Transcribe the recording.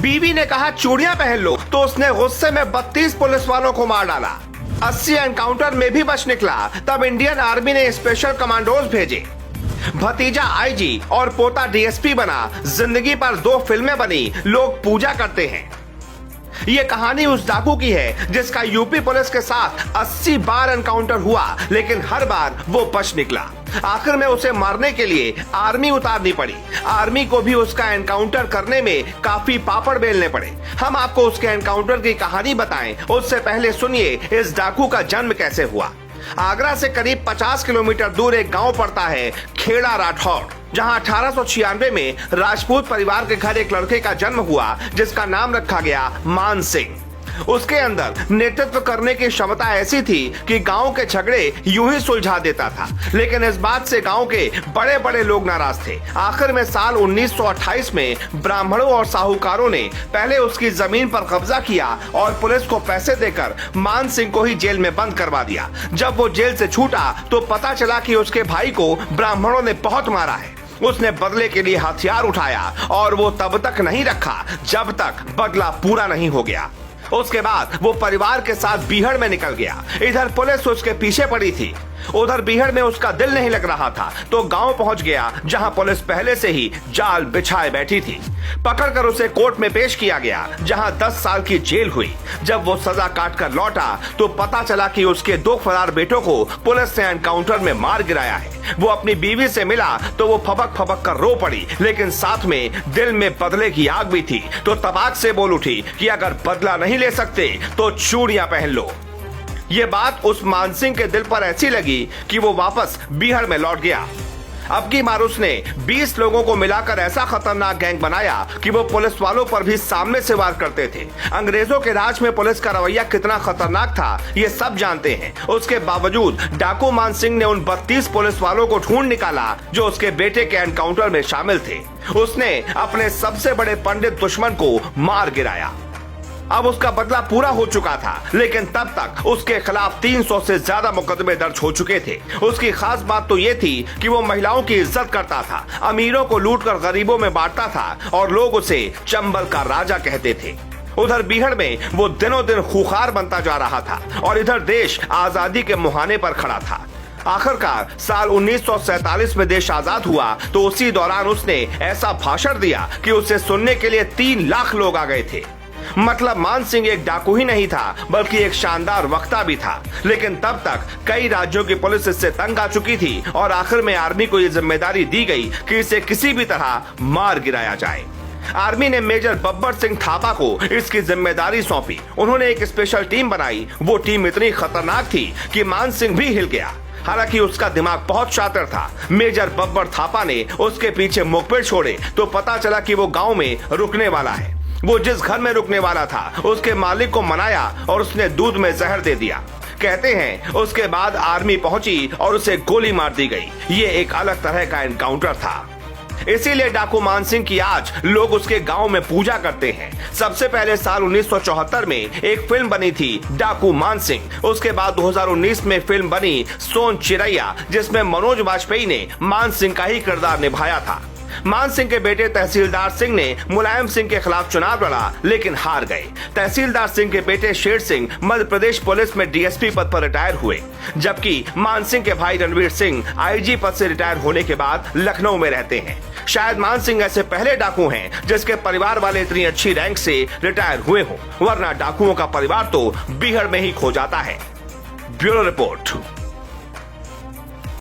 बीवी ने कहा चूड़ियां पहन लो तो उसने गुस्से में 32 पुलिस वालों को मार डाला। 80 एनकाउंटर में भी बच निकला। तब इंडियन आर्मी ने स्पेशल कमांडोज भेजे। भतीजा आईजी और पोता डीएसपी बना। जिंदगी पर 2 फिल्में बनी। लोग पूजा करते हैं। ये कहानी उस डाकू की है जिसका यूपी पुलिस के साथ 80 बार एनकाउंटर हुआ, लेकिन हर बार वो बच निकला। आखिर में उसे मारने के लिए आर्मी उतारनी पड़ी। आर्मी को भी उसका एनकाउंटर करने में काफी पापड़ बेलने पड़े। हम आपको उसके एनकाउंटर की कहानी बताएं, उससे पहले सुनिए इस डाकू का जन्म कैसे हुआ। आगरा से करीब 50 किलोमीटर दूर एक गांव पड़ता है खेड़ा राठौर, जहां 1896 में राजपूत परिवार के घर एक लड़के का जन्म हुआ जिसका नाम रखा गया मान सिंह। उसके अंदर नेतृत्व करने की क्षमता ऐसी थी कि गांव के झगड़े यूं ही सुलझा देता था, लेकिन इस बात से गांव के बड़े बड़े लोग नाराज थे। आखिर में साल 1928 में ब्राह्मणों और साहूकारों ने पहले उसकी जमीन पर कब्जा किया और पुलिस को पैसे देकर मान सिंह को ही जेल में बंद करवा दिया। जब वो जेल से छूटा तो पता चला कि उसके भाई को ब्राह्मणों ने बहुत मारा है। उसने बदले के लिए हथियार उठाया और वो तब तक नहीं रखा जब तक बदला पूरा नहीं हो गया। उसके बाद वो परिवार के साथ बीहड़ में निकल गया। इधर पुलिस उसके पीछे पड़ी थी, उधर बीहड़ में उसका दिल नहीं लग रहा था तो गांव पहुंच गया जहां पुलिस पहले से ही जाल बिछाए बैठी थी। पकड़कर उसे कोर्ट में पेश किया गया जहां 10 साल की जेल हुई। जब वो सजा काट कर लौटा तो पता चला कि उसके 2 फरार बेटों को पुलिस ने एनकाउंटर में मार गिराया है। वो अपनी बीवी से मिला तो वो फबक फबक कर रो पड़ी, लेकिन साथ में दिल में बदले की आग भी थी। तो तबाक से बोल उठी कि अगर बदला नहीं ले सकते तो चूड़ियां पहन लो। ये बात उस मान सिंह के दिल पर ऐसी लगी कि वो वापस बीहड़ में लौट गया। अब की बार उसने 20 लोगों को मिलाकर ऐसा खतरनाक गैंग बनाया कि वो पुलिस वालों पर भी सामने से वार करते थे। अंग्रेजों के राज में पुलिस का रवैया कितना खतरनाक था ये सब जानते हैं। उसके बावजूद डाकू मान सिंह ने उन 32 पुलिस वालों को ढूंढ निकाला जो उसके बेटे के एनकाउंटर में शामिल थे। उसने अपने सबसे बड़े पंडित दुश्मन को मार गिराया। अब उसका बदला पूरा हो चुका था, लेकिन तब तक उसके खिलाफ 300 से ज्यादा मुकदमे दर्ज हो चुके थे। उसकी खास बात तो ये थी कि वो महिलाओं की इज्जत करता था, अमीरों को लूटकर गरीबों में बांटता था और लोग उसे चंबल का राजा कहते थे। उधर बीहड़ में वो दिनों दिन खूंखार बनता जा रहा था और इधर देश आजादी के मुहाने पर खड़ा था। आखिरकार साल 1947 में देश आजाद हुआ तो उसी दौरान उसने ऐसा भाषण दिया कि उसे सुनने के लिए 3 लाख लोग आ गए थे। मतलब मान सिंह एक डाकू ही नहीं था बल्कि एक शानदार वक्ता भी था। लेकिन तब तक कई राज्यों की पुलिस इससे तंग आ चुकी थी और आखिर में आर्मी को यह जिम्मेदारी दी गई कि इसे किसी भी तरह मार गिराया जाए। आर्मी ने मेजर बब्बर सिंह थापा को इसकी जिम्मेदारी सौंपी। उन्होंने एक स्पेशल टीम बनाई। वो टीम इतनी खतरनाक थी कि मान सिंह भी हिल गया। हालांकि उसका दिमाग बहुत शातिर था। मेजर बब्बर थापा ने उसके पीछे मुखबिर छोड़े तो पता चला कि वो गांव में रुकने वाला है। वो जिस घर में रुकने वाला था उसके मालिक को मनाया और उसने दूध में जहर दे दिया। कहते हैं उसके बाद आर्मी पहुंची और उसे गोली मार दी गई। ये एक अलग तरह का एनकाउंटर था। इसीलिए डाकू मान सिंह की आज लोग उसके गांव में पूजा करते हैं। सबसे पहले साल 1974 में एक फिल्म बनी थी डाकू मान सिंह। उसके बाद 2019 में फिल्म बनी सोन चिरैया, जिसमें मनोज वाजपेयी ने मान सिंह का ही किरदार निभाया था। मान सिंह के बेटे तहसीलदार सिंह ने मुलायम सिंह के खिलाफ चुनाव लड़ा लेकिन हार गए। तहसीलदार सिंह के बेटे शेर सिंह मध्य प्रदेश पुलिस में डीएसपी पद पर रिटायर हुए, जबकि मान सिंह के भाई रणवीर सिंह आईजी पद से रिटायर होने के बाद लखनऊ में रहते हैं। शायद मान सिंह ऐसे पहले डाकू हैं जिसके परिवार वाले इतनी अच्छी रैंक से रिटायर हुए हों, वरना डाकुओं का परिवार तो बीहड़ में ही खो जाता है। Bureau report.